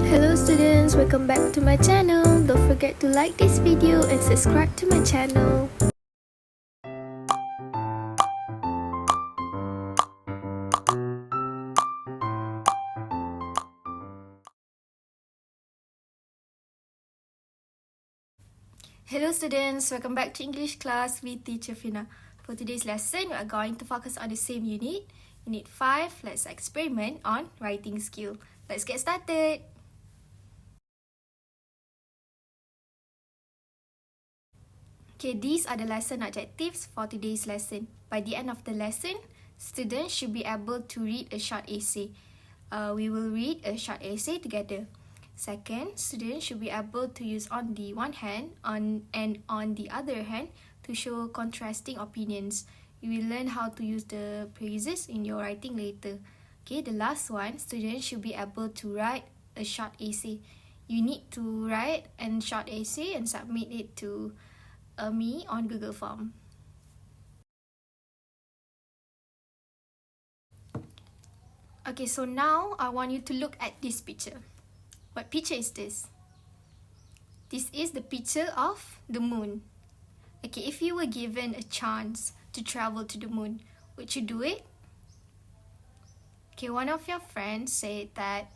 Hello students, welcome back to my channel. Don't forget to like this video and subscribe to my channel. Hello students, welcome back to English class with teacher Fina. For today's lesson, we are going to focus on the same unit. Unit 5, let's experiment on writing skill. Let's get started. Okay, these are the lesson objectives for today's lesson. By the end of the lesson, students should be able to read a short essay. We will read a short essay together. Second, students should be able to use on the one hand and on the other hand to show contrasting opinions. You will learn how to use the phrases in your writing later. Okay, the last one, students should be able to write a short essay. You need to write a short essay and submit it to me on Google Form. Okay, so now I want you to look at this picture. What picture is this? This is the picture of the moon. Okay, if you were given a chance to travel to the moon, would you do it? Okay, one of your friends said that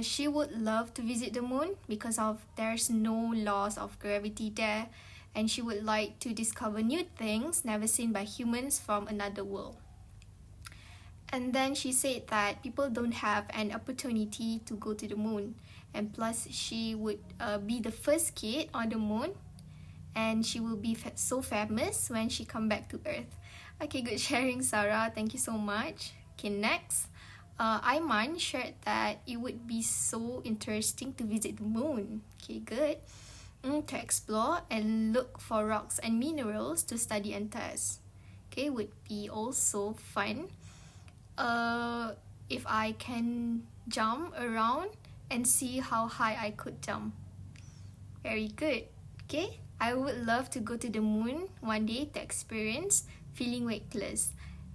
she would love to visit the moon because of there's no laws of gravity there, and she would like to discover new things never seen by humans from another world. And then she said that people don't have an opportunity to go to the moon, and plus she would be the first kid on the moon, and she will be so famous when she come back to Earth. Okay, good sharing, Sarah. Thank you so much. Okay, next. Aiman shared that it would be so interesting to visit the moon. Okay, good. To explore and look for rocks and minerals to study and test. Okay, would be also fun. If I can jump around and see how high I could jump. Very good. Okay, I would love to go to the moon one day to experience feeling weightless.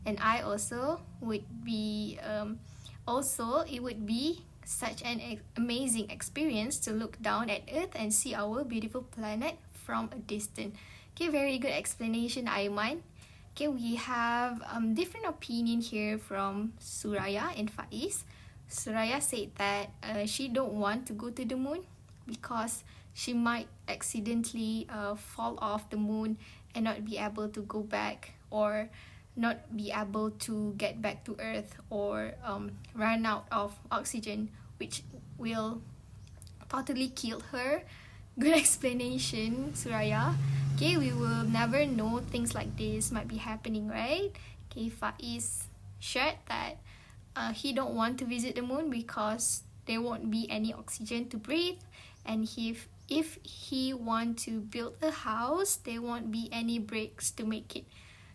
And I also would be, it would be such an amazing experience to look down at Earth and see our beautiful planet from a distance. Okay, very good explanation, Aiman. Okay, we have different opinion here from Suraya and Faiz. Suraya said that she don't want to go to the moon because she might accidentally fall off the moon and not be able to go back, or not be able to get back to Earth, or run out of oxygen, which will totally kill her. Good explanation, Suraya. Okay, we will never know things like this might be happening, right? Okay, Faiz shared that he don't want to visit the moon because there won't be any oxygen to breathe, and if he want to build a house, there won't be any bricks to make it.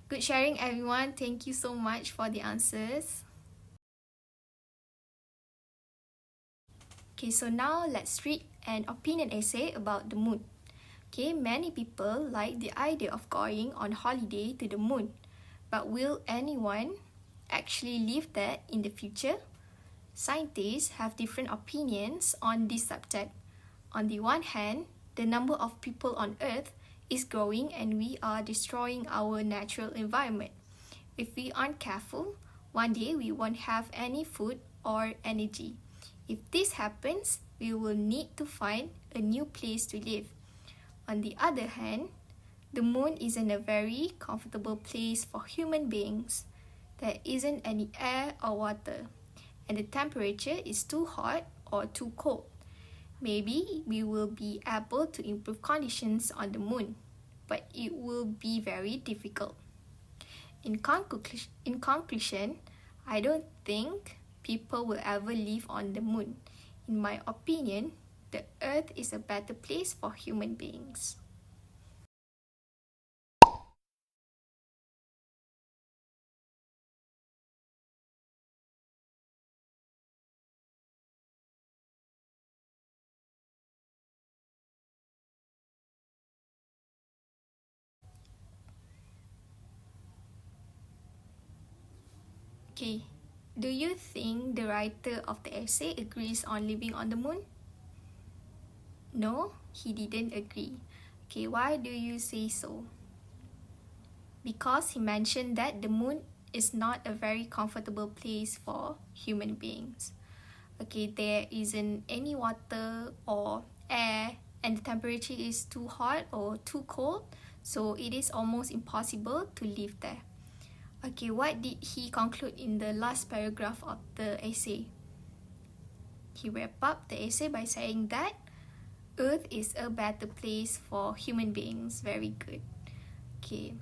Good sharing, everyone. Thank you so much for the answers. Okay, so now let's read an opinion essay about the moon. Okay, many people like the idea of going on holiday to the moon, but will anyone actually live there in the future? Scientists have different opinions on this subject. On the one hand, the number of people on Earth is growing and we are destroying our natural environment. If we aren't careful, one day we won't have any food or energy. If this happens, we will need to find a new place to live. On the other hand, the moon isn't a very comfortable place for human beings. There isn't any air or water, and the temperature is too hot or too cold. Maybe we will be able to improve conditions on the moon, but it will be very difficult. In conclusion, I don't think people will ever live on the moon. In my opinion, the Earth is a better place for human beings. Okay, do you think the writer of the essay agrees on living on the moon? No, he didn't agree. Okay, why do you say so? Because he mentioned that the moon is not a very comfortable place for human beings. Okay, there isn't any water or air, and the temperature is too hot or too cold, so it is almost impossible to live there. Okay, what did he conclude in the last paragraph of the essay? He wrapped up the essay by saying that Earth is a better place for human beings. Very good. Okay.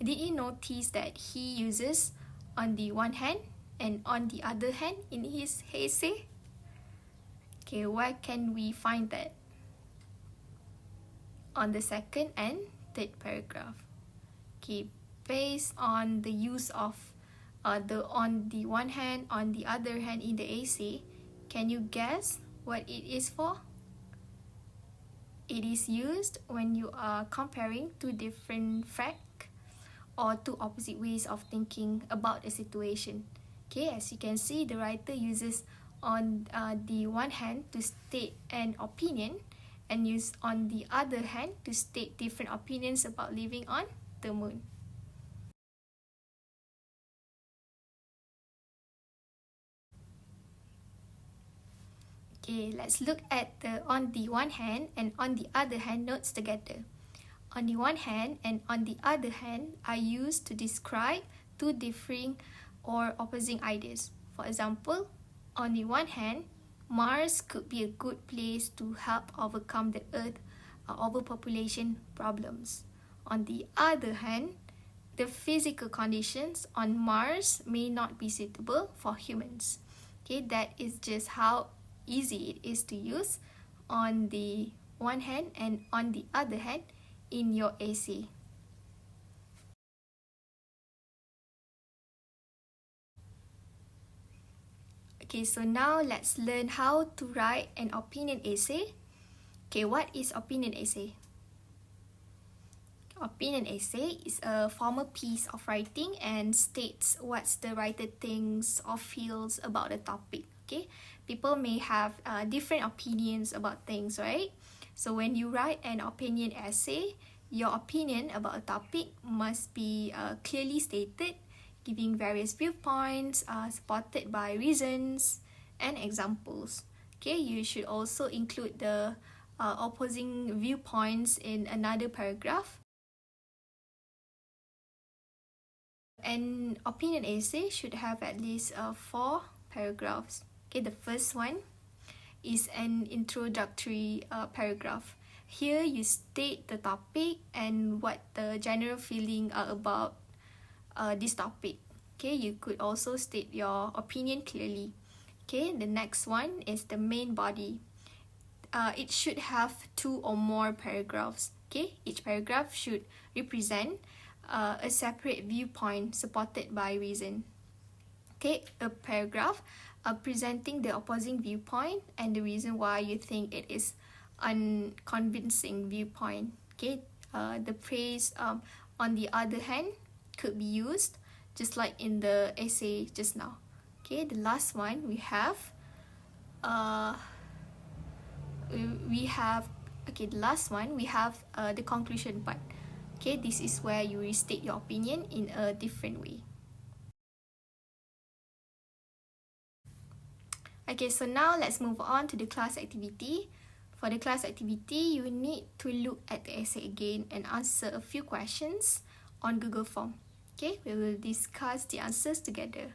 Did you notice that he uses on the one hand and on the other hand in his essay? Okay, where can we find that? On the second and third paragraph. Okay, based on the use of the on the one hand, on the other hand in the essay, can you guess what it is for? It is used when you are comparing two different facts or two opposite ways of thinking about a situation. Okay, as you can see, the writer uses on the one hand to state an opinion and use on the other hand to state different opinions about living on the moon. Okay, let's look at the on the one hand and on the other hand notes together. On the one hand and on the other hand are used to describe two differing or opposing ideas. For example, on the one hand, Mars could be a good place to help overcome the Earth overpopulation problems. On the other hand, the physical conditions on Mars may not be suitable for humans. Okay, that is just how easy it is to use on the one hand and on the other hand in your essay. Okay, so now let's learn how to write an opinion essay. Okay, what is opinion essay? Opinion essay is a formal piece of writing and states what the writer thinks or feels about the topic. Okay, people may have different opinions about things, right? So when you write an opinion essay, your opinion about a topic must be clearly stated, giving various viewpoints, supported by reasons and examples. Okay, you should also include the opposing viewpoints in another paragraph. An opinion essay should have at least 4 paragraphs. Okay, the first one is an introductory paragraph. Here you state the topic and what the general feeling are about this topic. Okay, you could also state your opinion clearly. Okay, the next one is the main body. It should have 2 or more paragraphs. Okay, each paragraph should represent a separate viewpoint supported by reason. Okay, a paragraph presenting the opposing viewpoint and the reason why you think it is unconvincing viewpoint. Okay, the phrase on the other hand could be used just like in the essay just now. Okay, the last one we have the last one we have the conclusion part. Okay, this is where you restate your opinion in a different way. Okay, so now let's move on to the class activity. For the class activity, you need to look at the essay again and answer a few questions on Google Form. Okay, we will discuss the answers together.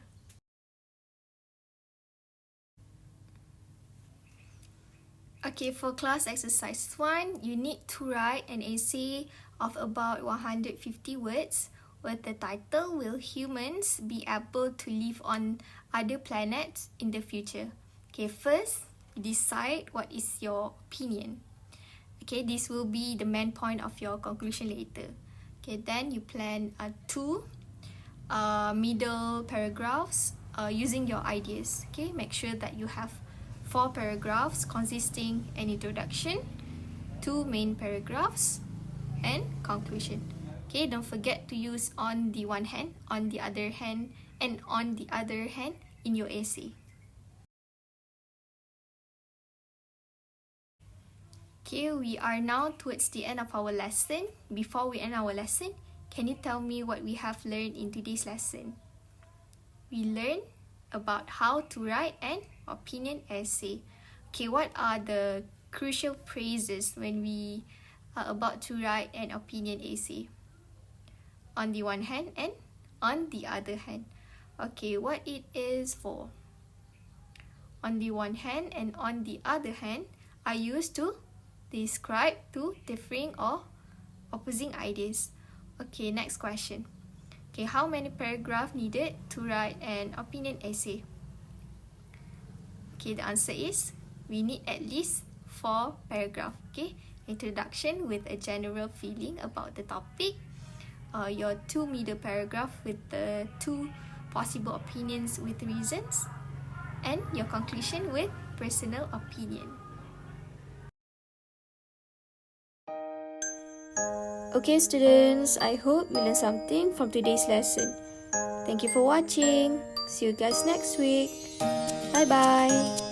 Okay, for class exercise 1, you need to write an essay of about 150 words with the title, Will Humans Be Able to Live on Other Planets in the Future? Okay, first, decide what is your opinion. Okay, this will be the main point of your conclusion later. Okay, then you plan 2 middle paragraphs using your ideas. Okay, make sure that you have 4 paragraphs consisting an introduction, 2 main paragraphs, and conclusion. Okay, don't forget to use on the one hand, on the other hand, and on the other hand in your essay. Okay, we are now towards the end of our lesson. Before we end our lesson, can you tell me what we have learned in today's lesson? We learned about how to write an opinion essay. Okay, what are the crucial phrases when we are about to write an opinion essay? On the one hand and on the other hand. Okay, what it is for? On the one hand and on the other hand are used to describe two differing or opposing ideas. Okay, next question. Okay, how many paragraphs needed to write an opinion essay? Okay, the answer is we need at least 4 paragraphs. Okay, introduction with a general feeling about the topic, your 2 middle paragraph with the 2 possible opinions with reasons, and your conclusion with personal opinion. Okay students, I hope you learned something from today's lesson. Thank you for watching. See you guys next week. Bye bye.